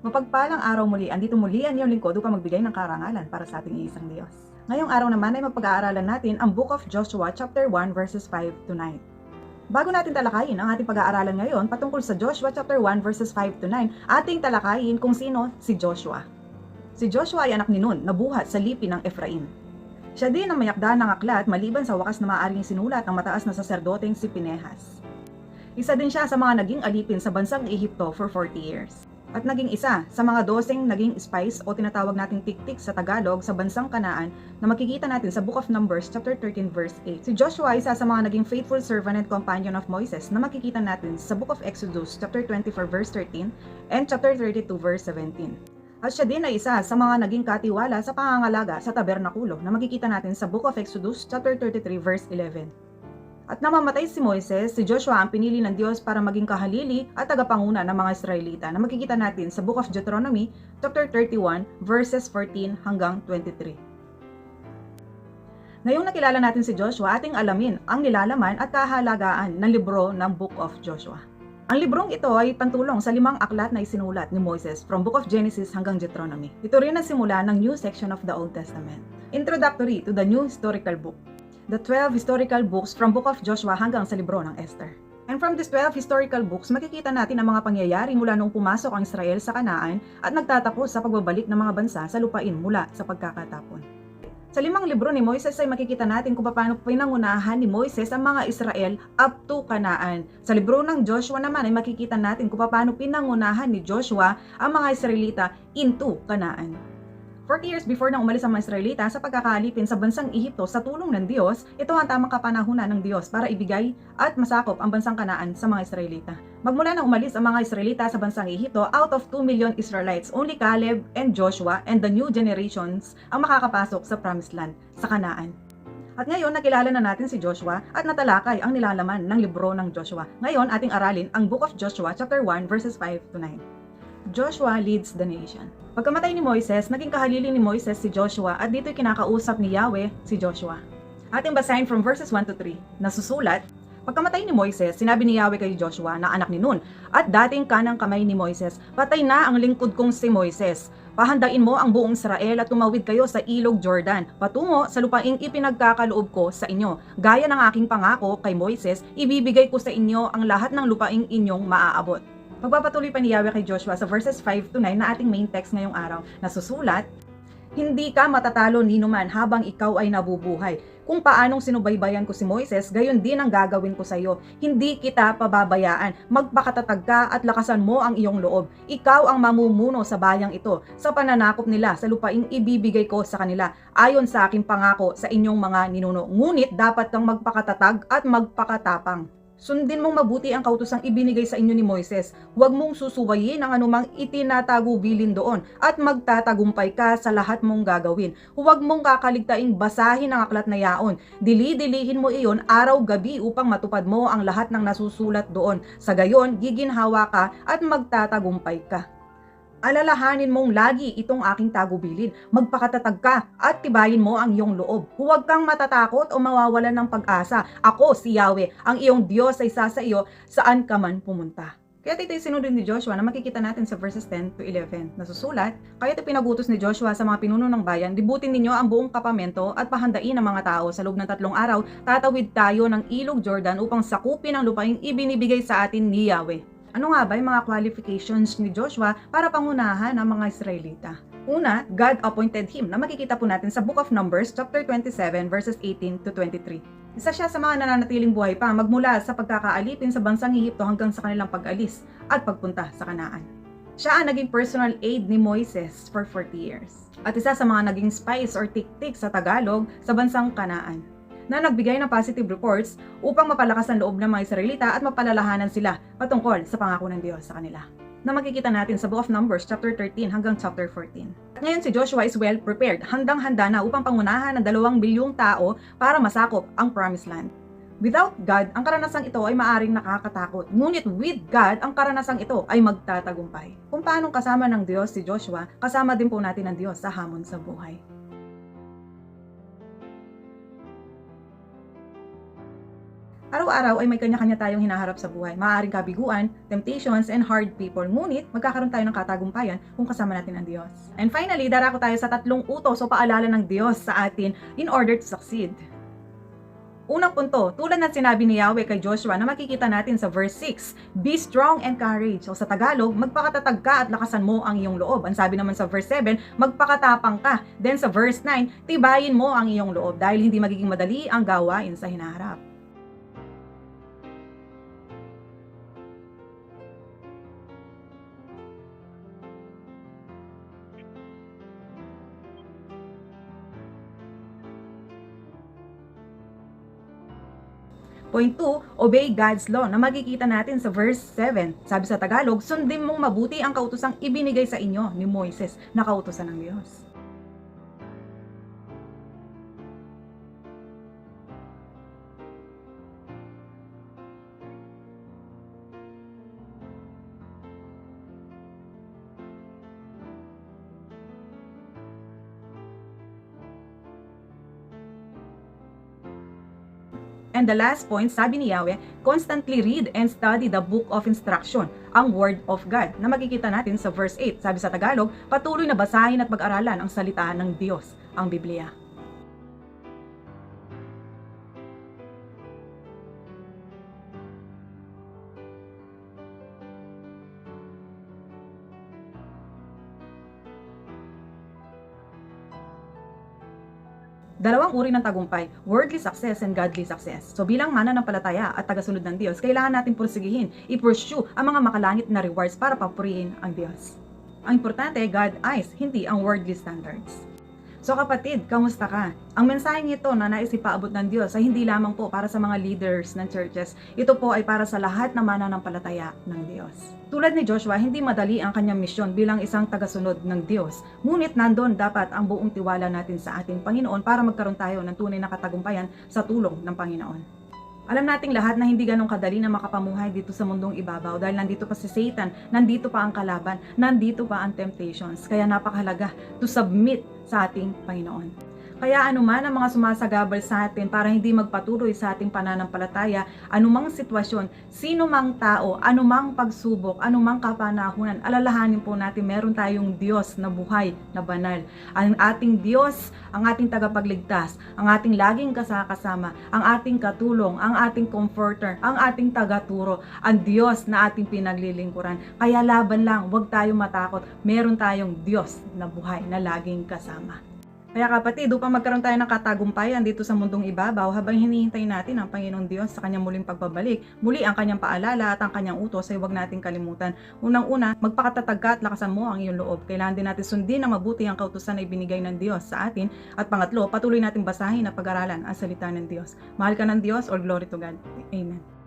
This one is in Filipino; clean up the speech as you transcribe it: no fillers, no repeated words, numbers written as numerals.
Mapagpalang araw muli, andito muli ang iyong lingkod upang magbigay ng karangalan para sa ating isang Diyos. Ngayong araw naman ay mapag-aaralan natin ang Book of Joshua chapter 1 verses 5 to 9. Bago natin talakayin ang ating pag-aaralan ngayon patungkol sa Joshua chapter 1 verses 5 to 9, ating talakayin kung sino si Joshua. Si Joshua ay anak ni Nun na buhat sa lipi ng Ephraim. Siya din ang mayakda ng aklat maliban sa wakas na maaaring sinulat ng mataas na saserdoteng si Pinehas. Isa din siya sa mga naging alipin sa bansang Ehipto for 40 years. At naging isa sa mga 12 naging spies o tinatawag nating tiktik sa Tagalog sa bansang Kanaan na makikita natin sa Book of Numbers chapter 13 verse 8. Si Joshua ay isa sa mga naging faithful servant and companion of Moses na makikita natin sa Book of Exodus chapter 24 verse 13 and chapter 32 verse 17. At siya din ay isa sa mga naging katiwala sa pangangalaga sa tabernakulo na makikita natin sa Book of Exodus chapter 33 verse 11. At namamatay si Moises, si Joshua ang pinili ng Diyos para maging kahalili at tagapanguna ng mga Israelita na makikita natin sa Book of Deuteronomy chapter 31 verses 14 hanggang 23. Ngayong nakilala natin si Joshua, ating alamin ang nilalaman at kahalagaan ng libro ng Book of Joshua. Ang librong ito ay pantulong sa 5 aklat na isinulat ni Moises from Book of Genesis hanggang Deuteronomy. Ito rin ang simula ng New Section of the Old Testament. Introductory to the New Historical Book. The 12 historical books from Book of Joshua hanggang sa libro ng Esther. And from these 12 historical books, makikita natin ang mga pangyayari mula nung pumasok ang Israel sa Kanaan at nagtatapos sa pagbabalik ng mga bansa sa lupain mula sa pagkakatapon. Sa 5 libro ni Moises ay makikita natin kung paano pinangunahan ni Moises ang mga Israel up to Kanaan. Sa libro ng Joshua naman ay makikita natin kung paano pinangunahan ni Joshua ang mga Israelita into Kanaan. 40 years before na umalis ang mga Israelita sa pagkakaalipin sa bansang Ehipto sa tulong ng Diyos, ito ang tamang kapanahunan ng Diyos para ibigay at masakop ang bansang Kanaan sa mga Israelita. Magmula nang umalis ang mga Israelita sa bansang Ehipto, out of 2 million Israelites, only Caleb and Joshua and the new generations ang makakapasok sa Promised Land, sa Kanaan. At ngayon, nakilala na natin si Joshua at natalakay ang nilalaman ng libro ng Joshua. Ngayon, ating aralin ang Book of Joshua chapter 1 verses 5 to 9. Joshua leads the nation. Pagkamatay ni Moises, naging kahalili ni Moises si Joshua at dito'y kinakausap ni Yahweh si Joshua. Ating basahin from verses 1 to 3. Nasusulat, pagkamatay ni Moises, sinabi ni Yahweh kay Joshua na anak ni Nun at dating kanang kamay ni Moises, patay na ang lingkod kong si Moises. Pahandain mo ang buong Israel at tumawid kayo sa ilog Jordan, patungo sa lupaing ipinagkakaloob ko sa inyo. Gaya ng aking pangako kay Moises, ibibigay ko sa inyo ang lahat ng lupaing inyong maaabot. Magpapatuloy pa ni Yahweh kay Joshua sa verses 5 to 9 na ating main text ngayong araw. Nasusulat, hindi ka matatalo ni numan habang ikaw ay nabubuhay. Kung paanong sinubaybayan ko si Moises, gayon din ang gagawin ko sa iyo. Hindi kita pababayaan. Magpakatatag ka at lakasan mo ang iyong loob. Ikaw ang mamumuno sa bayang ito, sa pananakop nila sa lupaing ibibigay ko sa kanila, ayon sa aking pangako sa inyong mga ninuno. Ngunit dapat kang magpakatatag at magpakatapang. Sundin mong mabuti ang kautosang ibinigay sa inyo ni Moises. Huwag mong susuwayin ang anumang itinatagubilin doon at magtatagumpay ka sa lahat mong gagawin. Huwag mong kakaligtaing basahin ang aklat na yaon. Dili-dilihin mo iyon araw-gabi upang matupad mo ang lahat ng nasusulat doon. Sa gayon, giginhawa ka at magtatagumpay ka. Alalahanin mong lagi itong aking tagubilin. Magpakatatag ka at tibayin mo ang iyong loob. Huwag kang matatakot o mawawalan ng pag-asa. Ako, si Yahweh, ang iyong Diyos ay sa iyo saan ka man pumunta. Kaya ito'y sinunod ni Joshua na makikita natin sa verses 10 to 11. Nasusulat, kaya ito pinagutos ni Joshua sa mga pinuno ng bayan, libutin ninyo ang buong kapamento at pahandain ang mga tao. Sa loob ng 3 araw, tatawid tayo ng ilog Jordan upang sakupin ang lupaing ibinibigay sa atin ni Yahweh. Ano nga ba yung mga qualifications ni Joshua para pangunahan ang mga Israelita? Una, God appointed him na makikita po natin sa Book of Numbers chapter 27 verses 18 to 23. Isa siya sa mga nananatiling buhay pa magmula sa pagkakaalipin sa bansang Ehipto hanggang sa kanilang pag-alis at pagpunta sa Kanaan. Siya ang naging personal aide ni Moises for 40 years. At isa sa mga naging spies or tiktik sa Tagalog sa bansang Kanaan, na nagbigay ng positive reports upang mapalakas ang loob ng mga Israelita at mapalalahanan sila patungkol sa pangako ng Diyos sa kanila, na makikita natin sa Book of Numbers chapter 13 hanggang chapter 14. At ngayon si Joshua is well prepared, handang-handa na upang pangunahan ng 2 bilyong tao para masakop ang Promised Land. Without God, ang karanasang ito ay maaring nakakatakot. Ngunit with God, ang karanasang ito ay magtatagumpay. Kung paanong kasama ng Diyos si Joshua, kasama din po natin ng Diyos sa hamon sa buhay. Araw-araw ay may kanya-kanya tayong hinaharap sa buhay. Maaaring kabiguan, temptations, and hard people. Ngunit, magkakaroon tayo ng katagumpayan kung kasama natin ang Diyos. And finally, darako tayo sa 3 utos o paalala ng Diyos sa atin in order to succeed. Unang punto, tulad ng sinabi ni Yahweh kay Joshua na makikita natin sa verse 6, be strong and courage. O sa Tagalog, magpakatatag ka at lakasan mo ang iyong loob. Ang sabi naman sa verse 7, magpakatapang ka. Then sa verse 9, tibayin mo ang iyong loob dahil hindi magiging madali ang gawain sa hinaharap. Point 2, obey God's law na makikita natin sa verse 7. Sabi sa Tagalog, sundin mong mabuti ang kautosang ibinigay sa inyo ni Moises na kautosan ng Diyos. And the last point, sabi ni Yahweh, constantly read and study the book of instruction, ang Word of God, na makikita natin sa verse 8. Sabi sa Tagalog, patuloy na basahin at pag-aralan ang salita ng Diyos, ang Biblia. Dalawang uri ng tagumpay, worldly success and godly success. So bilang mananampalataya at tagasunod ng Diyos, kailangan natin pursigihin, i-pursue ang mga makalangit na rewards para papurihin ang Diyos. Ang importante, God eyes, hindi ang worldly standards. So kapatid, kamusta ka? Ang mensaheng ito na nais ipaabot ng Diyos ay hindi lamang po para sa mga leaders ng churches. Ito po ay para sa lahat na mananampalataya ng Diyos. Tulad ni Joshua, hindi madali ang kanyang misyon bilang isang tagasunod ng Diyos. Ngunit nandun dapat ang buong tiwala natin sa ating Panginoon para magkaroon tayo ng tunay na katagumpayan sa tulong ng Panginoon. Alam nating lahat na hindi ganong kadali na makapamuhay dito sa mundong ibabaw dahil nandito pa si Satan, nandito pa ang kalaban, nandito pa ang temptations. Kaya napakahalaga to submit sa ating Panginoon. Kaya anuman ang mga sumasagabal sa atin para hindi magpatuloy sa ating pananampalataya, anumang sitwasyon, sino mang tao, anumang pagsubok, anumang kapanahunan, alalahanin po natin meron tayong Diyos na buhay, na banal. Ang ating Diyos, ang ating tagapagligtas, ang ating laging kasakasama, ang ating katulong, ang ating comforter, ang ating tagaturo, ang Diyos na ating pinaglilingkuran. Kaya laban lang, huwag tayong matakot. Meron tayong Diyos na buhay na laging kasama. Kaya kapatid, upang magkaroon tayo ng katagumpayan dito sa mundong ibabaw, habang hinihintay natin ang Panginoong Diyos sa kanyang muling pagbabalik, muli ang kanyang paalala at ang kanyang utos ay huwag nating kalimutan. Unang-una, magpakatatag ka at lakasan mo ang iyong loob. Kailangan din natin sundin ang mabuti ang kautusan na ibinigay ng Diyos sa atin. At pangatlo, patuloy nating basahin at pag-aralan ang salita ng Diyos. Mahal ka ng Diyos, all glory to God. Amen.